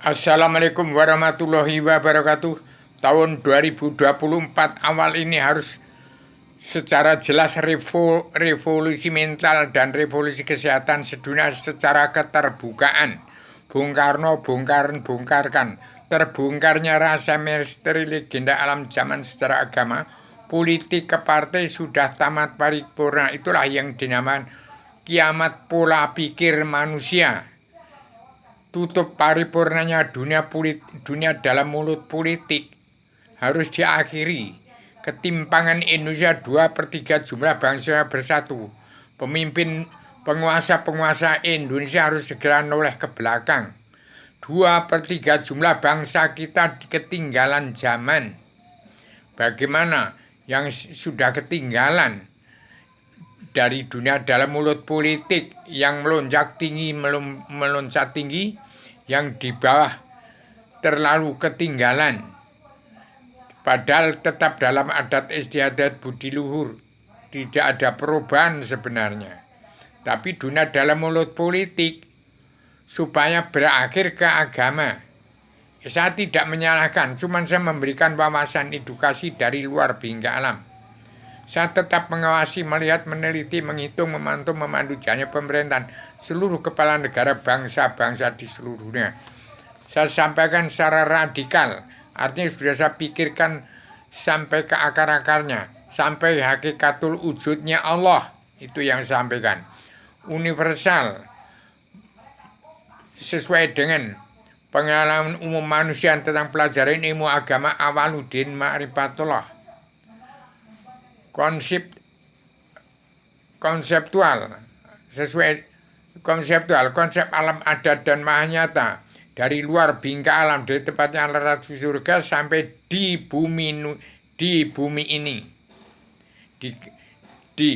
Assalamualaikum warahmatullahi wabarakatuh. Tahun 2024 awal ini harus secara jelas revolusi mental dan revolusi kesehatan sedunia secara keterbukaan. Bung Karno bongkarkan terbongkarnya rasa misteri legenda alam zaman secara agama, politik ke partai sudah tamat paripurna. Itulah yang dinamakan kiamat pola pikir manusia. Tutup paripurnanya dunia dalam mulut politik harus diakhiri. Ketimpangan Indonesia 2/3 jumlah bangsa bersatu. Penguasa Indonesia harus segera noleh ke belakang. 2/3 jumlah bangsa kita ketinggalan zaman. Bagaimana yang sudah ketinggalan dari dunia dalam mulut politik yang meloncat tinggi, yang di bawah terlalu ketinggalan. Padahal tetap dalam adat istiadat budi luhur, tidak ada perubahan sebenarnya. Tapi dunia dalam mulut politik supaya berakhir ke agama. Saya tidak menyalahkan, cuma saya memberikan wawasan edukasi dari luar bingkai alam. Saya tetap mengawasi, melihat, meneliti, menghitung, memantau, memandu jalannya pemerintahan seluruh kepala negara bangsa-bangsa di seluruh dunia. Saya sampaikan secara radikal, artinya sudah saya pikirkan sampai ke akar-akarnya, sampai hakikatul wujudnya Allah. Itu yang saya sampaikan. Universal, sesuai dengan pengalaman umum manusia tentang pelajaran ilmu agama Awaluddin Ma'rifatullah. Konseptual, konsep alam adat dan maha nyata dari luar bingkai alam, dari tempatnya alam surga sampai di bumi ini, di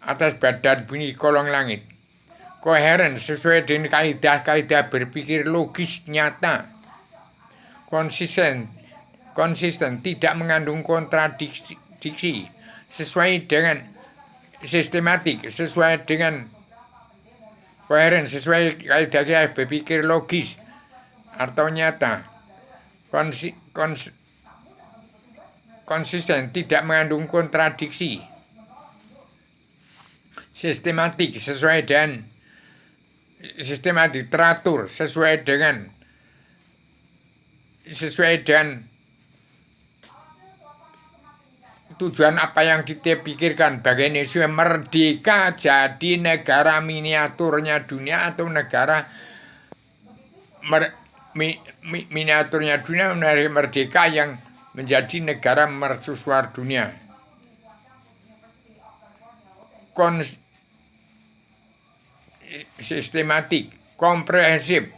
atas badan bumi kolong langit. Koheren sesuai dengan kaidah-kaidah berpikir logis nyata, konsisten, tidak mengandung kontradiksi, sesuai dengan sistematik, sesuai dengan koheren, sesuai kaidah berpikir logis atau nyata, konsisten, tidak mengandung kontradiksi, sistematik, sesuai dengan sistematik, teratur, sesuai dengan tujuan apa yang kita pikirkan. Bagi Indonesia merdeka jadi negara miniaturnya dunia atau negara miniaturnya dunia, merdeka yang menjadi negara mercusuar dunia. Sistematik, komprehensif,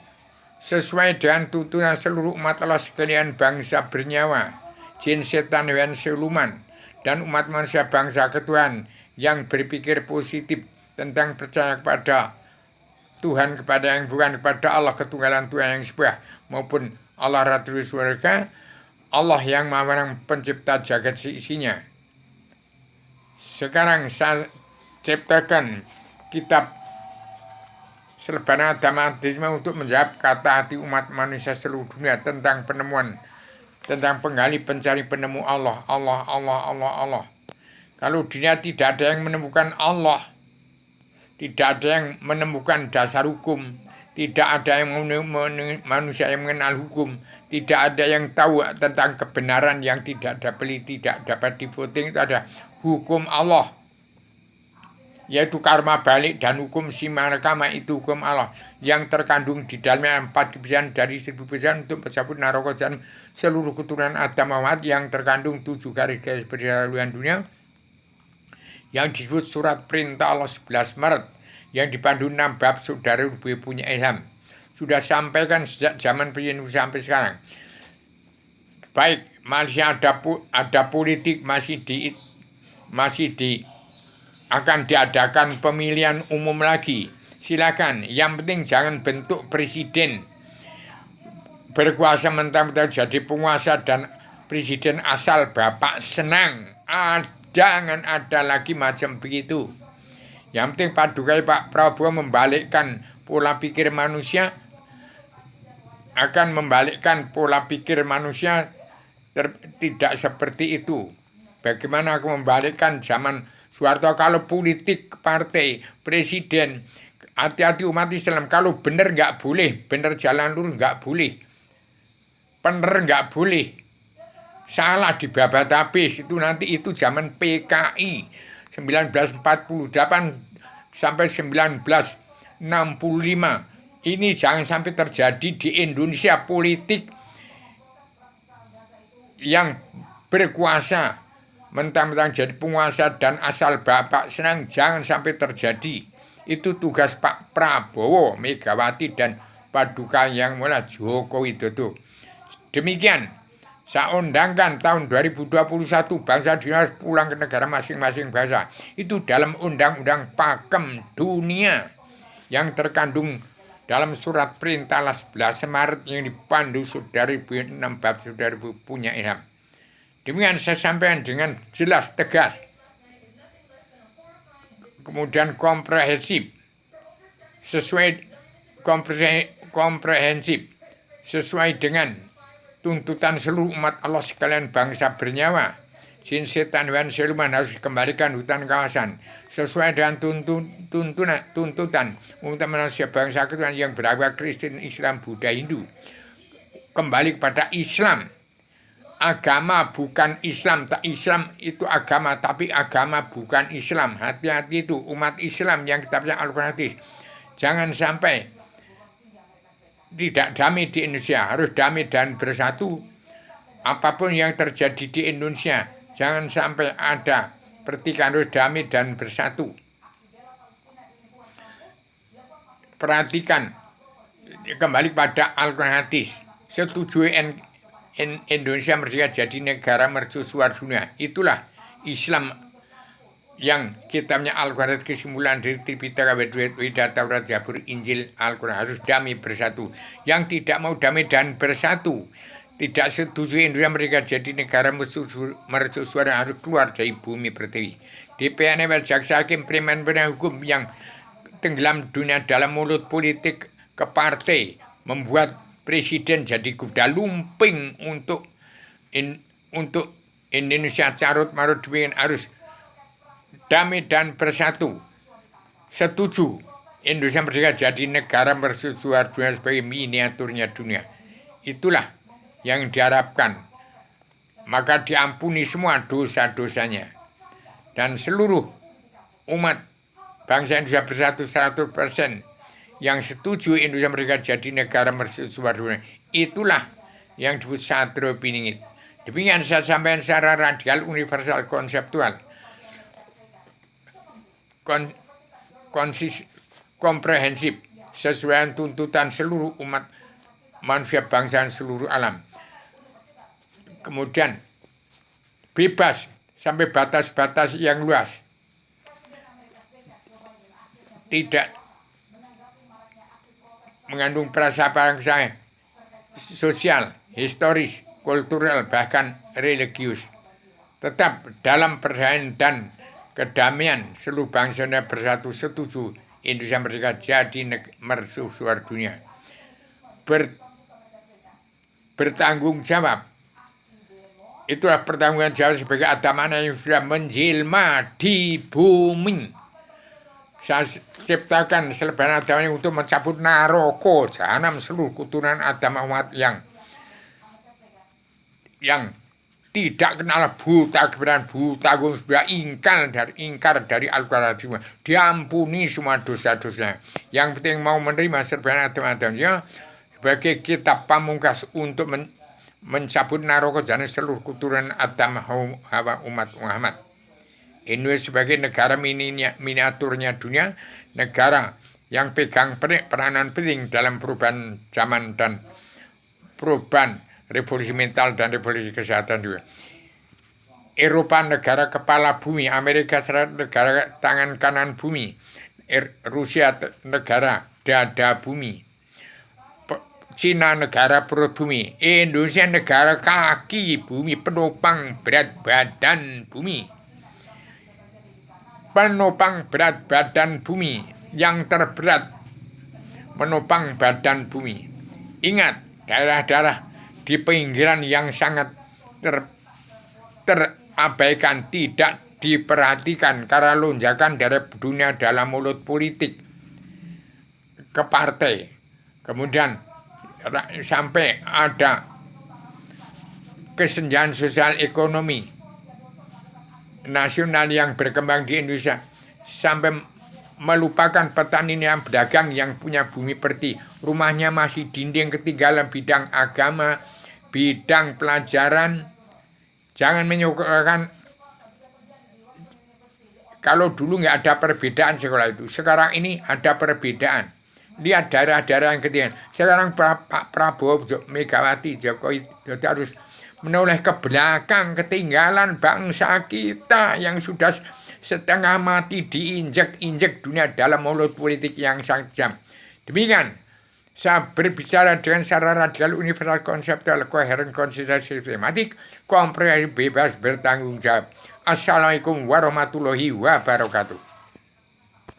sesuai dengan tuntunan seluruh umat Allah sekalian, bangsa bernyawa, jin, setan, hewan, siluman, dan umat manusia bangsa ketuhanan yang berpikir positif tentang percaya kepada Tuhan, kepada yang bukan, kepada Allah ketunggalan Tuhan yang sebuah, maupun Allah Ratul Surga, Allah yang maha pencipta jagat seisinya. Sekarang saya ciptakan kitab Selebana Dhammatisme untuk menjawab kata hati umat manusia seluruh dunia tentang penemuan, tentang penggali pencari penemu Allah. Kalau dunia tidak ada yang menemukan Allah, tidak ada yang menemukan dasar hukum, tidak ada yang manusia yang mengenal hukum, tidak ada yang tahu tentang kebenaran yang tidak dapat di-voting, itu ada hukum Allah, yaitu karma balik dan hukum simarakama, itu hukum Allah yang terkandung di dalamnya 4 kebiasaan dari 1000 kebiasaan untuk pencabut naraka dan seluruh keturunan Adam Muhammad, yang terkandung 7 garis-garis perjalanan dunia yang disebut surat perintah Allah 11 Maret yang dipandu 6 bab. Saudara punya ilham sudah sampaikan sejak zaman presiden sampai sekarang. Baik, masih ada politik, akan diadakan pemilihan umum lagi, silakan. Yang penting jangan bentuk presiden berkuasa mentang-mentang jadi penguasa dan presiden asal bapak senang. Jangan ada lagi macam begitu. Yang penting padukai Pak Prabowo membalikkan pola pikir manusia akan membalikkan pola pikir manusia tidak seperti itu. Bagaimana aku membalikkan zaman Soeharto, kalau politik partai, presiden, hati-hati umat Islam, kalau benar nggak boleh, benar jalan lurus nggak boleh, benar nggak boleh, salah dibabat habis, itu nanti itu zaman PKI 1948 sampai 1965. Ini jangan sampai terjadi di Indonesia, politik yang berkuasa mentang-mentang jadi penguasa dan asal bapak senang, jangan sampai terjadi. Itu tugas Pak Prabowo, Megawati, dan Paduka yang mulai Joko Widodo. Demikian, saya undangkan tahun 2021 bangsa dunia pulang ke negara masing-masing bangsa. Itu dalam undang-undang pakem dunia yang terkandung dalam surat perintah 11 Maret yang dipandu saudara ibu 6 bab saudara ibu punya ilham. Demikian saya sampaikan dengan jelas, tegas, kemudian komprehensif, sesuai komprehensif, sesuai dengan tuntutan seluruh umat Allah sekalian bangsa bernyawa. Jin, setan, hewan, siluman harus dikembalikan hutan kawasan sesuai dengan tuntutan umat manusia bangsa ketuhanan yang beragama Kristen, Islam, Buddha, Hindu. Kembali kepada Islam. Agama bukan Islam, tak Islam itu agama, tapi agama bukan Islam. Hati-hati itu umat Islam yang kitabnya Al-Quran hadis. Jangan sampai tidak damai di Indonesia, harus damai dan bersatu. Apapun yang terjadi di Indonesia, jangan sampai ada pertikaian, harus damai dan bersatu. Perhatikan, kembali pada Al-Quran hadis. Setujui Indonesia merdeka jadi negara mercusuar dunia. Itulah Islam yang kitabnya Al-Quran, kesimpulan dari Tripitaka, Weda, Taurat, Zabur, Injil, Al-Quran harus damai bersatu. Yang tidak mau damai dan bersatu, tidak setuju Indonesia merdeka jadi negara mercusuar, harus keluar dari bumi pertiwi. DPR, jaksa hakim, preman, penegak hukum yang tenggelam dunia dalam mulut politik ke partai, membuat presiden jadi kuda lumping untuk Indonesia carut marut dengan harus damai dan bersatu. Setuju Indonesia merdeka jadi negara mercusuar dunia sebagai miniaturnya dunia. Itulah yang diharapkan. Maka diampuni semua dosa-dosanya. Dan seluruh umat bangsa Indonesia bersatu 100%. Yang setuju Indonesia merdeka jadi negara mercusuar dunia. Itulah yang disebut Satrio Piningit. Demikian saya sampaikan secara radikal, universal, konseptual, komprehensif, sesuai tuntutan seluruh umat manusia bangsa seluruh alam. Kemudian bebas sampai batas-batas yang luas. Tidak mengandung prasangka sosial, historis, kultural, bahkan religius. Tetap dalam perdamaian dan kedamaian seluruh bangsa bersatu, setuju Indonesia merdeka jadi mercusuar dunia. Bertanggung jawab. Itulah pertanggungan jawab sebagai agama yang sudah menjelma di bumi. Saya ciptakan selebaran agama untuk mencabut naroko jahanam seluruh keturunan Adam umat yang tidak kenal buta kebenaran, buta sudah ingkar dari Al-Quran. Diampuni semua dosa-dosanya. Yang penting mau menerima selebaran agama sebagai kitab pamungkas untuk mencabut naroko jahanam seluruh keturunan Adam Hawa umat Muhammad. Indonesia sebagai negara miniaturnya dunia, negara yang pegang peranan penting dalam perubahan zaman dan perubahan revolusi mental dan revolusi kesehatan juga. Eropa negara kepala bumi, Amerika Serikat negara tangan kanan bumi, Rusia negara dada bumi, Cina negara perut bumi, Indonesia negara kaki bumi, penopang berat badan bumi. Penopang berat badan bumi yang terberat, menopang badan bumi. Ingat, daerah-daerah di pinggiran yang sangat terabaikan, tidak diperhatikan karena lonjakan dari dunia dalam mulut politik ke partai. Kemudian sampai ada kesenjangan sosial ekonomi nasional yang berkembang di Indonesia, sampai melupakan petani yang pedagang yang punya bumi perti, rumahnya masih dinding, ketinggalan bidang agama, bidang pelajaran. Jangan menyukakan kalau dulu nggak ada perbedaan sekolah itu, sekarang ini ada perbedaan. Lihat daerah-daerah yang ketinggalan. Sekarang Pak Prabowo, Megawati, Jokowi harus menoleh ke belakang, ketinggalan bangsa kita yang sudah setengah mati diinjek-injek dunia dalam mulut politik yang sangat jam. Demikian saya berbicara dengan secara radikal, universal, konseptual, koheren, konsisten, sistematik, komprehensif, bebas, bertanggung jawab. Assalamualaikum warahmatullahi wabarakatuh.